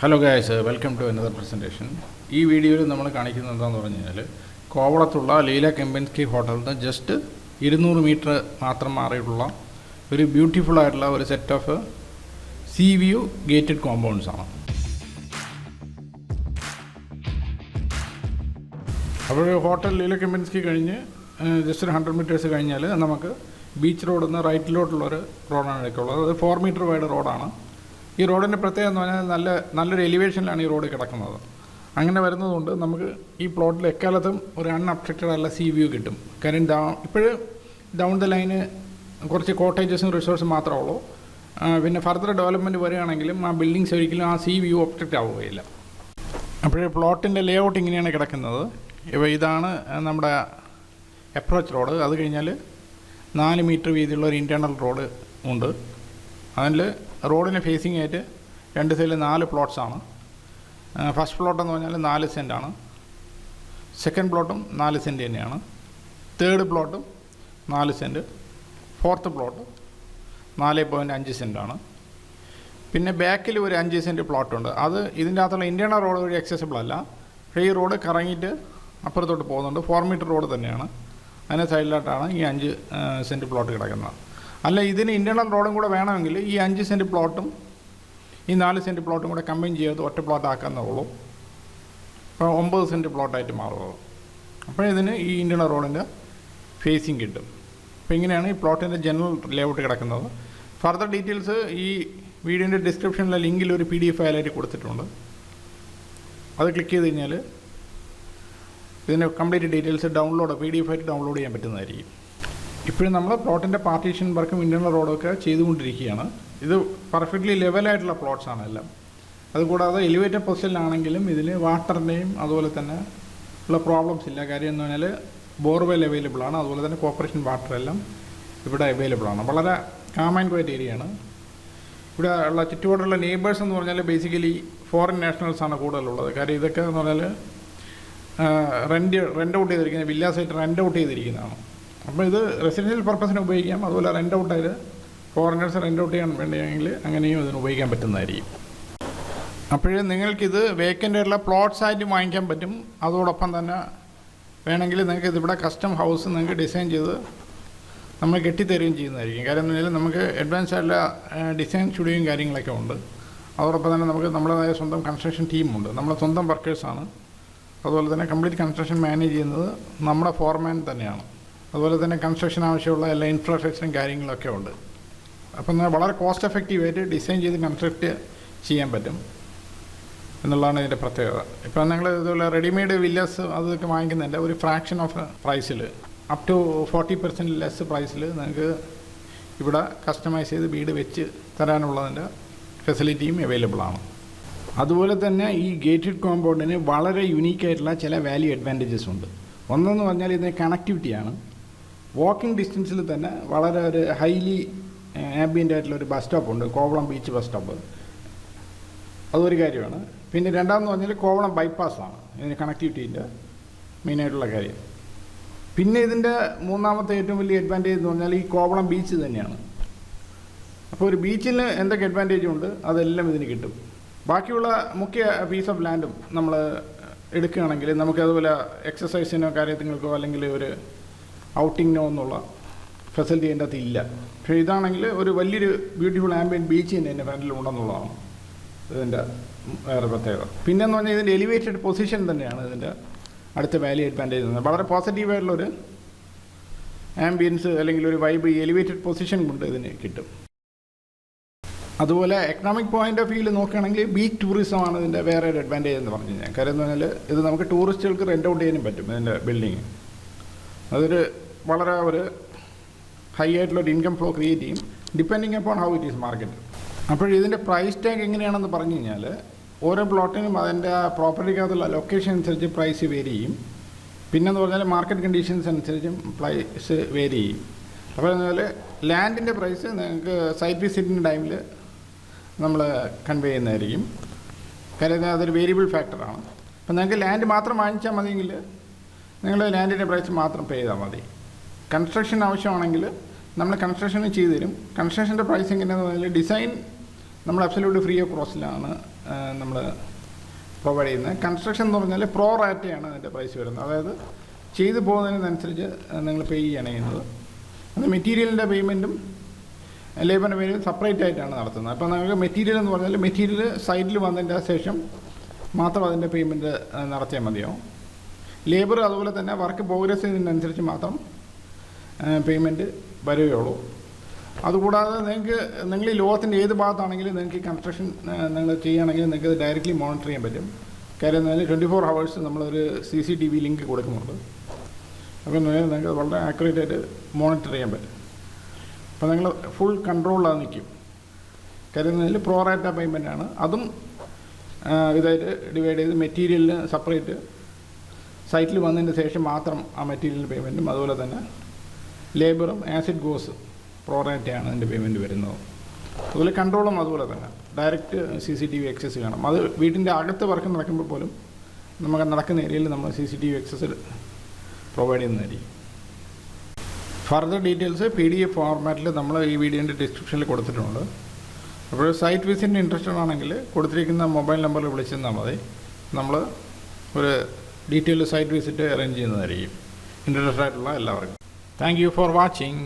Hello guys, welcome to another presentation. ഈ വീഡിയോയിൽ നമ്മൾ കാണിക്കുന്നത് എന്താണെന്ന് പറഞ്ഞു കഴിഞ്ഞാൽ കോവളത്തുള്ള ലീല കെമ്പൻസ്കി ഹോട്ടലിൽ നിന്ന് ജസ്റ്റ് 200 മീറ്റർ മാത്രം മാറിയിട്ടുള്ള ഒരു ബ്യൂട്ടിഫുൾ ആയിട്ടുള്ള ഒരു set of sea view gated compounds ആണ്. അപ്പോൾ ഹോട്ടൽ ലീല കെമ്പൻസ്കി കഴിഞ്ഞ് ജസ്റ്റ് ഒരു 100 മീറ്റേഴ്സ് കഴിഞ്ഞാൽ നമുക്ക് ബീച്ച് റോഡിൽ നിന്ന് റൈറ്റിലോട്ടുള്ളൊരു റോഡാണ് എടുക്കുള്ളത്. അത് 4 മീറ്റർ വൈഡ് റോഡാണ്. ഈ റോഡിൻ്റെ പ്രത്യേകത എന്ന് പറഞ്ഞാൽ നല്ലൊരു എലിവേഷനിലാണ് ഈ റോഡ് കിടക്കുന്നത്. അങ്ങനെ വരുന്നതുകൊണ്ട് നമുക്ക് ഈ പ്ലോട്ടിൽ എക്കാലത്തും ഒരു അൺഅബ്സ്ട്രക്റ്റഡ് ആയിട്ടുള്ള സീ വ്യൂ കിട്ടും. കാര്യം ഇപ്പോഴും ഡൗൺ ദ ലൈന് കുറച്ച് കോട്ടേജസും റിസോർട്ട്സും മാത്രമേ ഉള്ളൂ. പിന്നെ ഫർദർ ഡെവലപ്മെൻറ്റ് വരികയാണെങ്കിലും ആ ബിൽഡിങ്സ് ഒരിക്കലും ആ സീ വ്യൂ ഒബ്സ്ട്രക്റ്റ് ആവുകയില്ല. അപ്പോഴേ പ്ലോട്ടിൻ്റെ ലേ ഔട്ട് ഇങ്ങനെയാണ് കിടക്കുന്നത്. ഇതാണ് നമ്മുടെ അപ്രോച്ച് റോഡ്. അത് കഴിഞ്ഞാൽ 4 മീറ്റർ വീതിയുള്ള ഒരു ഇൻറ്റേർണൽ റോഡ് ഉണ്ട്. അതിൽ റോഡിന് ഫേസിംഗ് ആയിട്ട് 2 സൈഡിൽ 4 പ്ലോട്ട്സാണ്. ഫസ്റ്റ് പ്ലോട്ട് എന്ന് പറഞ്ഞാൽ 4 സെൻറ്റാണ്. സെക്കൻഡ് പ്ലോട്ടും 4 സെൻറ്റ് തന്നെയാണ്. തേർഡ് പ്ലോട്ടും 4 സെൻറ്റ്. ഫോർത്ത് പ്ലോട്ട് 4.5 സെൻറ്റാണ്. പിന്നെ ബാക്കിൽ ഒരു 5 സെൻറ്റ് പ്ലോട്ടുണ്ട്. അത് ഇതിൻ്റെ അകത്തുള്ള ഇൻറ്റേർണൽ റോഡ് വഴി അക്സസിബിൾ അല്ല. പക്ഷേ ഈ റോഡ് കറങ്ങിയിട്ട് അപ്പുറത്തോട്ട് പോകുന്നുണ്ട്. 4 മീറ്റർ റോഡ് തന്നെയാണ്. അതിന് സൈഡിലായിട്ടാണ് ഈ 5 സെൻറ്റ് പ്ലോട്ട് കിടക്കുന്നത്. അല്ല, ഇതിന് ഇൻറ്റേർണൽ റോഡും കൂടെ വേണമെങ്കിൽ ഈ 5 സെൻറ്റ് പ്ലോട്ടും ഈ 4 സെൻറ്റ് പ്ലോട്ടും കൂടെ കമ്പൈൻ ചെയ്ത് ഒറ്റ പ്ലോട്ട് ആക്കാന്നേ ഉള്ളൂ. അപ്പോൾ 9 സെൻറ്റ് പ്ലോട്ടായിട്ട് മാറുന്നത്. അപ്പോൾ ഇതിന് ഈ ഇൻറ്റേർണൽ റോഡിൻ്റെ ഫേസിങ് കിട്ടും. അപ്പോൾ ഇങ്ങനെയാണ് ഈ പ്ലോട്ടിൻ്റെ ജനറൽ ലേഔട്ട് കിടക്കുന്നത്. ഫർദർ ഡീറ്റെയിൽസ് ഈ വീഡിയോൻ്റെ ഡിസ്ക്രിപ്ഷനിലെ ലിങ്കിൽ ഒരു PDF ഫയലായിട്ട് കൊടുത്തിട്ടുണ്ട്. അത് ക്ലിക്ക് ചെയ്ത് കഴിഞ്ഞാൽ ഇതിൻ്റെ കംപ്ലീറ്റ് ഡീറ്റെയിൽസ് PDF ആയിട്ട് ഡൗൺലോഡ് ചെയ്യാൻ പറ്റുന്നതായിരിക്കും. ഇപ്പോഴും നമ്മൾ പ്ലോട്ടിൻ്റെ പാർട്ടീഷൻ വർക്കും ഇൻറ്റേർണൽ റോഡൊക്കെ ചെയ്തുകൊണ്ടിരിക്കുകയാണ്. ഇത് പെർഫെക്റ്റ്ലി ലെവലായിട്ടുള്ള പ്ലോട്ട്സാണ് എല്ലാം. അതുകൂടാതെ എലിവേറ്റഡ് പൊസിഷനിലാണെങ്കിലും ഇതിന് വാട്ടറിൻ്റെയും അതുപോലെ തന്നെ ഉള്ള പ്രോബ്ലംസ് ഇല്ല. കാര്യം എന്ന് പറഞ്ഞാൽ ബോർവെൽ അവൈലബിൾ ആണ്. അതുപോലെ തന്നെ കോർപ്പറേഷൻ വാട്ടർ എല്ലാം ഇവിടെ അവൈലബിൾ ആണ്. വളരെ കാം ആൻഡ് ക്വയറ്റ് ഏരിയയാണ്. ഇവിടെ ഉള്ള ചുറ്റുപാടുള്ള നെയ്ബേഴ്സ് എന്ന് പറഞ്ഞാൽ ബേസിക്കലി ഫോറിൻ നാഷണൽസാണ് കൂടുതലുള്ളത്. കാര്യം ഇതൊക്കെ എന്ന് പറഞ്ഞാൽ റെൻ്റ് ഔട്ട് ചെയ്തിരിക്കുന്നത് വില്ലാസായിട്ട് റെൻ്റ് ഔട്ട് ചെയ്തിരിക്കുന്നതാണ്. അപ്പോൾ ഇത് റെസിഡൻഷ്യൽ പർപ്പസിന് ഉപയോഗിക്കാം. അതുപോലെ റെൻ്റ് ഔട്ടായിട്ട് ഫോറിനേഴ്സ് റെൻ്റ് ഔട്ട് ചെയ്യാൻ വേണ്ടിയെങ്കിൽ അങ്ങനെയും ഇതിന് ഉപയോഗിക്കാൻ പറ്റുന്നതായിരിക്കും. അപ്പോഴേ നിങ്ങൾക്കിത് വേക്കൻ്റ് ആയിട്ടുള്ള പ്ലോട്ട്സ് ആയിട്ട് വാങ്ങിക്കാൻ പറ്റും. അതോടൊപ്പം തന്നെ വേണമെങ്കിൽ നിങ്ങൾക്ക് ഇതിവിടെ കസ്റ്റം ഹൗസ് നിങ്ങൾക്ക് ഡിസൈൻ ചെയ്ത് നമ്മൾ കെട്ടിത്തരുകയും ചെയ്യുന്നതായിരിക്കും. കാര്യം എന്ന് പറഞ്ഞാൽ നമുക്ക് അഡ്വാൻസ് ആയിട്ടുള്ള ഡിസൈൻ സ്റ്റുഡിയോയും കാര്യങ്ങളൊക്കെ ഉണ്ട്. അതോടൊപ്പം തന്നെ നമുക്ക് നമ്മുടേതായ സ്വന്തം കൺസ്ട്രക്ഷൻ ടീമുണ്ട്. നമ്മളെ സ്വന്തം വർക്കേഴ്സാണ്. അതുപോലെ തന്നെ കംപ്ലീറ്റ് കൺസ്ട്രക്ഷൻ മാനേജ് ചെയ്യുന്നത് നമ്മുടെ ഫോർമാൻ തന്നെയാണ്. അതുപോലെ തന്നെ കൺസ്ട്രക്ഷൻ ആവശ്യമുള്ള എല്ലാ ഇൻഫ്രാസ്ട്രക്ചറും കാര്യങ്ങളൊക്കെ ഉണ്ട്. അപ്പം വളരെ കോസ്റ്റ് എഫക്റ്റീവായിട്ട് ഡിസൈൻ ചെയ്ത് കൺസ്ട്രക്റ്റ് ചെയ്യാൻ പറ്റും എന്നുള്ളതാണ് ഇതിൻ്റെ പ്രത്യേകത. ഇപ്പം നിങ്ങൾ ഇതുപോലെ റെഡിമെയ്ഡ് വില്ലാസ് അതൊക്കെ വാങ്ങിക്കുന്നുണ്ട് ഒരു ഫ്രാക്ഷൻ ഓഫ് പ്രൈസിൽ അപ് ടു 40% ലെസ് പ്രൈസിൽ നിങ്ങൾക്ക് ഇവിടെ കസ്റ്റമൈസ് ചെയ്ത് വീട് വെച്ച് തരാനുള്ളതിൻ്റെ ഫെസിലിറ്റിയും അവൈലബിൾ ആണ്. അതുപോലെ തന്നെ ഈ ഗേറ്റഡ് കോമ്പൗണ്ടിന് വളരെ യുണീക്കായിട്ടുള്ള ചില വാല്യൂ അഡ്വാൻറ്റേജസ് ഉണ്ട്. ഒന്നെന്ന് പറഞ്ഞാൽ ഇതിന് കണക്ടിവിറ്റിയാണ്. വാക്കിംഗ് ഡിസ്റ്റൻസിൽ തന്നെ വളരെ ഒരു ഹൈലി ആംബിയൻ്റ് ആയിട്ടുള്ളൊരു ബസ് സ്റ്റോപ്പ് ഉണ്ട്, കോവളം ബീച്ച് ബസ് സ്റ്റോപ്പ്. അതൊരു കാര്യമാണ്. പിന്നെ രണ്ടാമെന്ന് പറഞ്ഞാൽ കോവളം ബൈപ്പാസാണ് ഇതിന് കണക്ടിവിറ്റീൻ്റെ മെയിനായിട്ടുള്ള കാര്യം. പിന്നെ ഇതിൻ്റെ മൂന്നാമത്തെ ഏറ്റവും വലിയ അഡ്വാൻറ്റേജ് എന്ന് പറഞ്ഞാൽ ഈ കോവളം ബീച്ച് തന്നെയാണ്. അപ്പോൾ ഒരു ബീച്ചിന് എന്തൊക്കെ അഡ്വാൻറ്റേജ് ഉണ്ട് അതെല്ലാം ഇതിന് കിട്ടും. ബാക്കിയുള്ള മുഖ്യ പീസ് ഓഫ് ലാൻഡും നമ്മൾ എടുക്കുകയാണെങ്കിൽ നമുക്ക് അതുപോലെ എക്സസൈസിനോ കാര്യങ്ങൾക്കോ അല്ലെങ്കിൽ ഒരു ഔട്ടിങ്ങിനോ എന്നുള്ള ഫെസിലിറ്റി അതിൻ്റെ അകത്ത് ഇല്ല. പക്ഷേ ഇതാണെങ്കിൽ ഒരു വലിയൊരു ബ്യൂട്ടിഫുൾ ആംബിയൻ ബീച്ച് തന്നെ എൻ്റെ ഫ്രണ്ടിൽ ഉണ്ടെന്നുള്ളതാണ് ഇതിൻ്റെ വേറെ പ്രത്യേകത. പിന്നെന്ന് പറഞ്ഞാൽ ഇതിൻ്റെ എലിവേറ്റഡ് പൊസിഷൻ തന്നെയാണ് ഇതിൻ്റെ അടുത്ത വാല്യൂ അഡ്വാൻറ്റേജ്. വളരെ പോസിറ്റീവായിട്ടുള്ളൊരു ആംബിയൻസ് അല്ലെങ്കിൽ ഒരു വൈബ് ഈ എലിവേറ്റഡ് പൊസിഷൻ കൊണ്ട് ഇതിന് കിട്ടും. അതുപോലെ എക്കണോമിക് പോയിൻ്റ് ഓഫ് വ്യൂവിൽ നോക്കുകയാണെങ്കിൽ ബീച്ച് ടൂറിസമാണ് ഇതിൻ്റെ വേറെ ഒരു അഡ്വാൻറ്റേജ് എന്ന് പറഞ്ഞു കഴിഞ്ഞാൽ. കാര്യം എന്ന് പറഞ്ഞാൽ ഇത് നമുക്ക് ടൂറിസ്റ്റുകൾക്ക് റെൻ്റ് ഔട്ട് ചെയ്യാനും പറ്റും. ഇതിൻ്റെ ബിൽഡിങ് അതൊരു വളരെ ഒരു ഹൈ ആയിട്ടുള്ളൊരു ഇൻകം ഫ്ലോ ക്രിയേറ്റ് ചെയ്യും depending upon how it is market. അപ്പോൾ ഇതിൻ്റെ പ്രൈസ് ടാഗ് എങ്ങനെയാണെന്ന് പറഞ്ഞു കഴിഞ്ഞാൽ ഓരോ പ്ലോട്ടിനും അതിൻ്റെ പ്രോപ്പർട്ടിക്കകത്തുള്ള ലൊക്കേഷൻ അനുസരിച്ച് പ്രൈസ് വേരി ചെയ്യും. പിന്നെന്ന് പറഞ്ഞാൽ മാർക്കറ്റ് കണ്ടീഷൻസ് അനുസരിച്ചും പ്രൈസ് വേരി ചെയ്യും. അപ്പോൾ എന്നാൽ ലാൻഡിൻ്റെ പ്രൈസ് നിങ്ങൾക്ക് സൈറ്റ് വിസിറ്റിൻ്റെ ടൈമിൽ നമ്മൾ കൺവേ ചെയ്യുന്നതായിരിക്കും. കാര്യം അതൊരു വേരിയബിൾ ഫാക്ടറാണ്. അപ്പോൾ നിങ്ങൾക്ക് ലാൻഡ് മാത്രം വാങ്ങിച്ചാൽ മതിയെങ്കിൽ നിങ്ങൾ ലാൻഡിൻ്റെ പ്രൈസ് മാത്രം പേ ചെയ്താൽ മതി. കൺസ്ട്രക്ഷൻ ആവശ്യമാണെങ്കിൽ നമ്മൾ കൺസ്ട്രക്ഷൻ ചെയ്തു തരും. കൺസ്ട്രക്ഷൻ്റെ പ്രൈസ് എങ്ങനെയാണെന്ന് പറഞ്ഞാൽ ഡിസൈൻ നമ്മൾ അബ്സല്യൂട്ട് ഫ്രീ ഓഫ് കോസ്റ്റിലാണ് നമ്മൾ പ്രൊവൈഡ് ചെയ്യുന്നത്. കൺസ്ട്രക്ഷൻ എന്ന് പറഞ്ഞാൽ പ്രോ റാറ്റയാണ് അതിൻ്റെ പ്രൈസ് വരുന്നത്. അതായത് ചെയ്തു പോകുന്നതിനനുസരിച്ച് നിങ്ങൾ പേ ചെയ്യാണ് ചെയ്യുന്നത്. അത് മെറ്റീരിയലിൻ്റെ പേയ്മെൻറ്റും ലേബറിൻ്റെ പേയ്മെൻറ്റും സെപ്പറേറ്റ് ആയിട്ടാണ് നടത്തുന്നത്. അപ്പോൾ നിങ്ങൾക്ക് മെറ്റീരിയൽ എന്ന് പറഞ്ഞാൽ മെറ്റീരിയൽ സൈറ്റിൽ വന്നതിൻ്റെ ശേഷം മാത്രം അതിൻ്റെ പേയ്മെൻറ്റ് നടത്തിയാൽ മതിയാവും. ലേബർ അതുപോലെ തന്നെ വർക്ക് പ്രോഗ്രസ് ചെയ്യുന്നതിനനുസരിച്ച് മാത്രം പേയ്മെൻറ്റ് വരികയുള്ളൂ. അതുകൂടാതെ നിങ്ങൾ ഈ ലോകത്തിൻ്റെ ഏത് ഭാഗത്താണെങ്കിലും നിങ്ങൾക്ക് ഈ കൺസ്ട്രക്ഷൻ നിങ്ങൾ ചെയ്യുകയാണെങ്കിൽ നിങ്ങൾക്ക് ഡയറക്റ്റ്ലി മോണിറ്റർ ചെയ്യാൻ പറ്റും. കാര്യം എന്നാൽ 24 hours നമ്മളൊരു CCTV ലിങ്ക് കൊടുക്കുന്നുണ്ട്. അപ്പോൾ നിങ്ങൾക്ക് വളരെ ആക്യുറേറ്റ് ആയിട്ട് മോണിറ്റർ ചെയ്യാൻ പറ്റും. അപ്പോൾ നിങ്ങൾ ഫുൾ കൺട്രോളിലാണ് നിൽക്കും. കാര്യം എന്നാൽ പ്രോറാറ്റ പേയ്മെൻറ്റാണ്. അതും ഇതായിട്ട് ഡിവൈഡ് ചെയ്ത് മെറ്റീരിയലിന് സെപ്പറേറ്റ് സൈറ്റിൽ വന്നതിന് ശേഷം മാത്രം ആ മെറ്റീരിയൽ പേയ്മെൻറ്റും അതുപോലെ തന്നെ ലേബറും ആസിഡ് ഗോസ് പ്രോറാറ്റയാണ് അതിൻ്റെ പേയ്മെൻറ്റ് വരുന്നത്. അതുപോലെ കൺട്രോളും അതുപോലെ തന്നെ ഡയറക്റ്റ് CCTV ആക്സസ് വേണം. അത് വീട്ടിൻ്റെ അകത്ത് വർക്ക് നടക്കുമ്പോൾ പോലും നമുക്ക് നടക്കുന്ന ഏരിയയിൽ നമ്മൾ CCTV ആക്സസ് പ്രൊവൈഡ് ചെയ്യുന്നതായിരിക്കും. ഫർദർ ഡീറ്റെയിൽസ് PDF ഫോർമാറ്റിൽ നമ്മൾ ഈ വീഡിയോൻ്റെ ഡിസ്ക്രിപ്ഷനിൽ കൊടുത്തിട്ടുണ്ട്. അപ്പോൾ സൈറ്റ് വിസിറ്റിന് ഇൻട്രസ്റ്റഡ് ആണെങ്കിൽ കൊടുത്തിരിക്കുന്ന മൊബൈൽ നമ്പറിൽ വിളിച്ചെന്നാൽ മതി. നമ്മൾ ഒരു ഡീറ്റെയിൽ സൈറ്റ് വിസിറ്റ് അറേഞ്ച് ചെയ്യുന്നതായിരിക്കും ഇൻട്രസ്റ്റഡ് ആയിട്ടുള്ള എല്ലാവർക്കും. Thank you for watching.